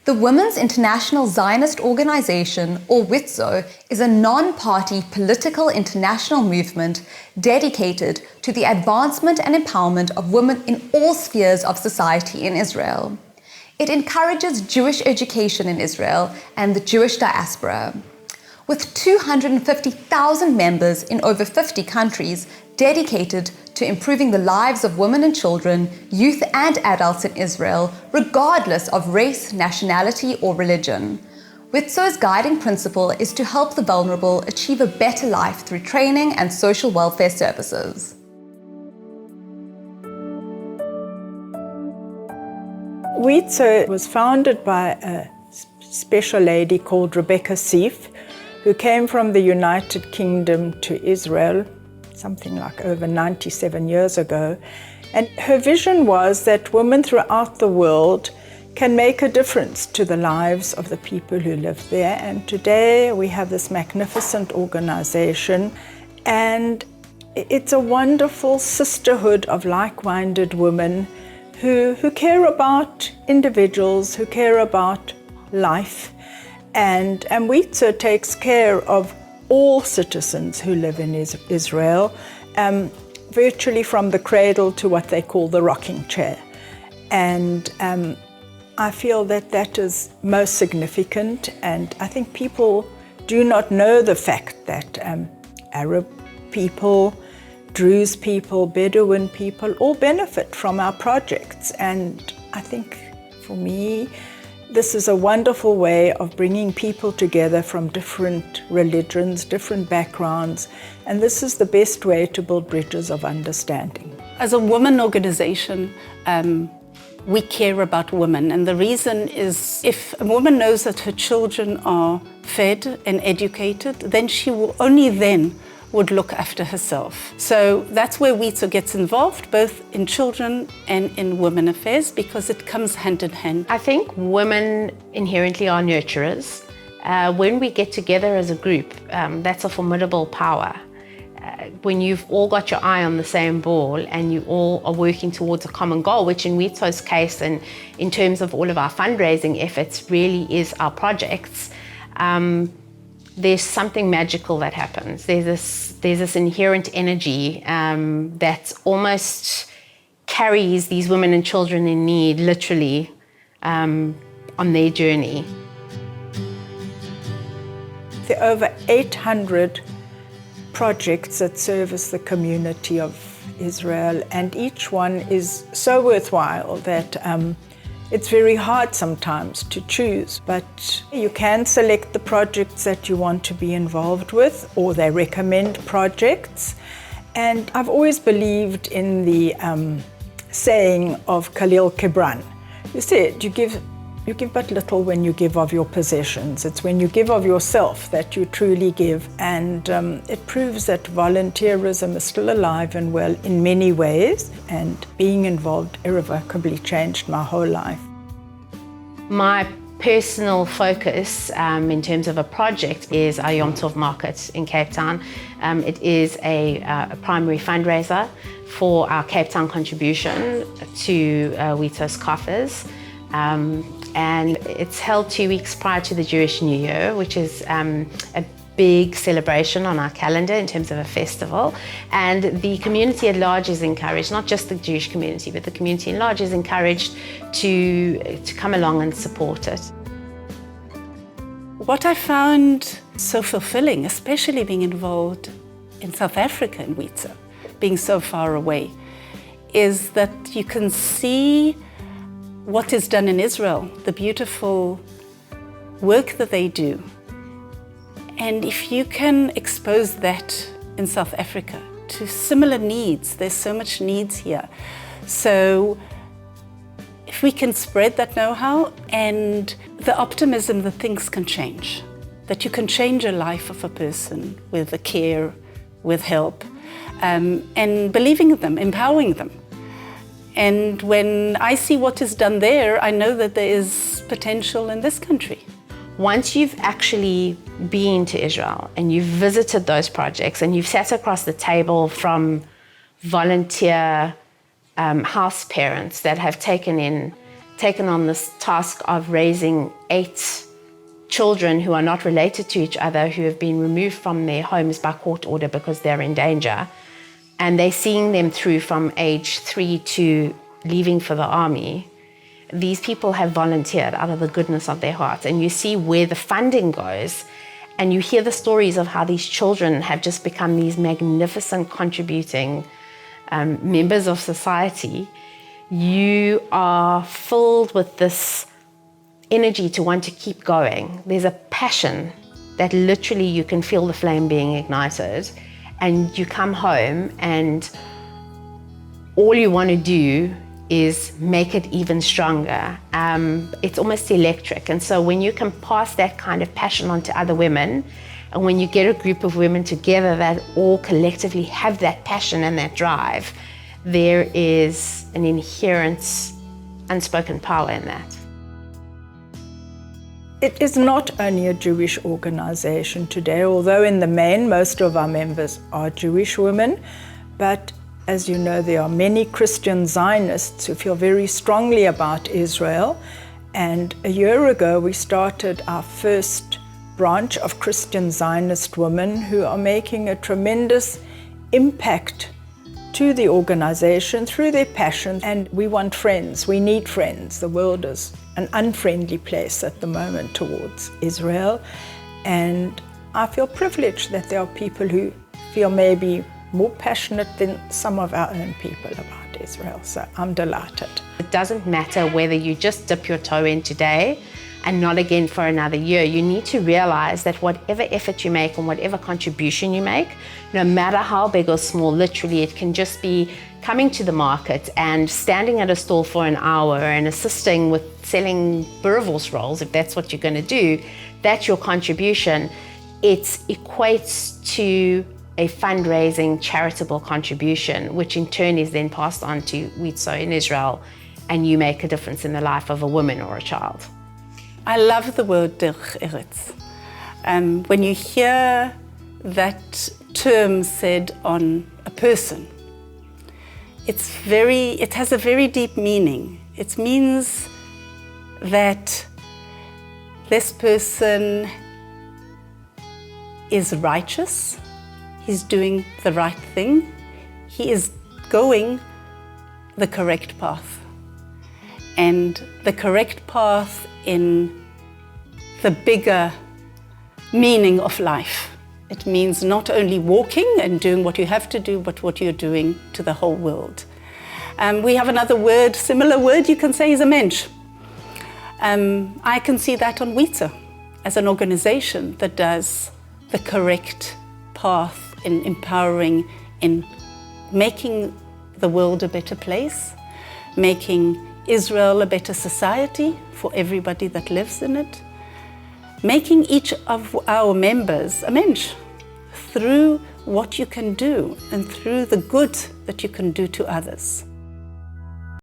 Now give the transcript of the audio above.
The Women's International Zionist Organization, or WIZO, is a non-party political international movement dedicated to the advancement and empowerment of women in all spheres of society in Israel. It encourages Jewish education in Israel and the Jewish diaspora. With 250,000 members in over 50 countries dedicated to improving the lives of women and children, youth and adults in Israel, regardless of race, nationality, or religion. WIZO's guiding principle is to help the vulnerable achieve a better life through training and social welfare services. WIZO was founded by a special lady called Rebecca Seif, who came from the United Kingdom to Israel something like over 97 years ago. And her vision was that women throughout the world can make a difference to the lives of the people who live there. And today we have this magnificent organization, and it's a wonderful sisterhood of like-minded women who care about individuals, who care about life. And WIZO takes care of all citizens who live in Israel, virtually from the cradle to what they call the rocking chair. And I feel that that is most significant, and I think people do not know the fact that Arab people, Druze people, Bedouin people all benefit from our projects. And I think for me, this is a wonderful way of bringing people together from different religions, different backgrounds, and this is the best way to build bridges of understanding. As a women organization, we care about women, and the reason is if a woman knows that her children are fed and educated, then she will only then would look after herself. So that's where WIZO gets involved, both in children and in women affairs, because it comes hand in hand. I think women inherently are nurturers. When we get together as a group, that's a formidable power. When you've all got your eye on the same ball and you all are working towards a common goal, which in WIZO's case and in terms of all of our fundraising efforts really is our projects, there's something magical that happens. There's this inherent energy that almost carries these women and children in need, literally, on their journey. There are over 800 projects that service the community of Israel, and each one is so worthwhile that it's very hard sometimes to choose, but you can select the projects that you want to be involved with, or they recommend projects. And I've always believed in the saying of Khalil Gibran. You said, you give but little when you give of your possessions. It's when you give of yourself that you truly give. And it proves that volunteerism is still alive and well in many ways. And being involved irrevocably changed my whole life. My personal focus in terms of a project is our Yom Tov market in Cape Town. It is a primary fundraiser for our Cape Town contribution to WIZO's coffers. And it's held 2 weeks prior to the Jewish New Year, which is a big celebration on our calendar in terms of a festival. And the community at large is encouraged, not just the Jewish community, but the community at large is encouraged to come along and support it. What I found so fulfilling, especially being involved in South Africa in WIZO, being so far away, is that you can see what is done in Israel, the beautiful work that they do. And if you can expose that in South Africa to similar needs, there's so much needs here. So if we can spread that know-how and the optimism that things can change, that you can change a life of a person with a care, with help, and believing in them, empowering them. And when I see what is done there, I know that there is potential in this country. Once you've actually been to Israel and you've visited those projects and you've sat across the table from volunteer house parents that have taken in taken on this task of raising 8 children who are not related to each other, who have been removed from their homes by court order because they're in danger. And they're seeing them through from age 3 to leaving for the army. These people have volunteered out of the goodness of their hearts. And you see where the funding goes, and you hear the stories of how these children have just become these magnificent contributing members of society. You are filled with this energy to want to keep going. There's a passion that literally you can feel the flame being ignited, and you come home and all you want to do is make it even stronger. It's almost electric. And so when you can pass that kind of passion on to other women, and when you get a group of women together that all collectively have that passion and that drive, there is an inherent unspoken power in that. It is not only a Jewish organization today, although in the main most of our members are Jewish women, but as you know, there are many Christian Zionists who feel very strongly about Israel. And a year ago, we started our first branch of Christian Zionist women who are making a tremendous impact to the organization through their passion. And we want friends, we need friends. The world is an unfriendly place at the moment towards Israel. And I feel privileged that there are people who feel maybe more passionate than some of our own people about Israel. So I'm delighted. It doesn't matter whether you just dip your toe in today and not again for another year. You need to realize that whatever effort you make and whatever contribution you make, no matter how big or small, literally it can just be coming to the market and standing at a stall for an hour and assisting with selling boerewors rolls, if that's what you're going to do, that's your contribution. It equates to a fundraising charitable contribution, which in turn is then passed on to WIZO in Israel, and you make a difference in the life of a woman or a child. I love the word Derech Eretz. When you hear that term said on a person, it has a very deep meaning. It means that this person is righteous, he's doing the right thing, he is going the correct path. And the correct path in the bigger meaning of life. It means not only walking and doing what you have to do, but what you're doing to the whole world. We have another word, similar word you can say is a mensch. I can see that on WIZO as an organization that does the correct path in empowering, in making the world a better place, making Israel a better society for everybody that lives in it, making each of our members a mensch through what you can do and through the good that you can do to others.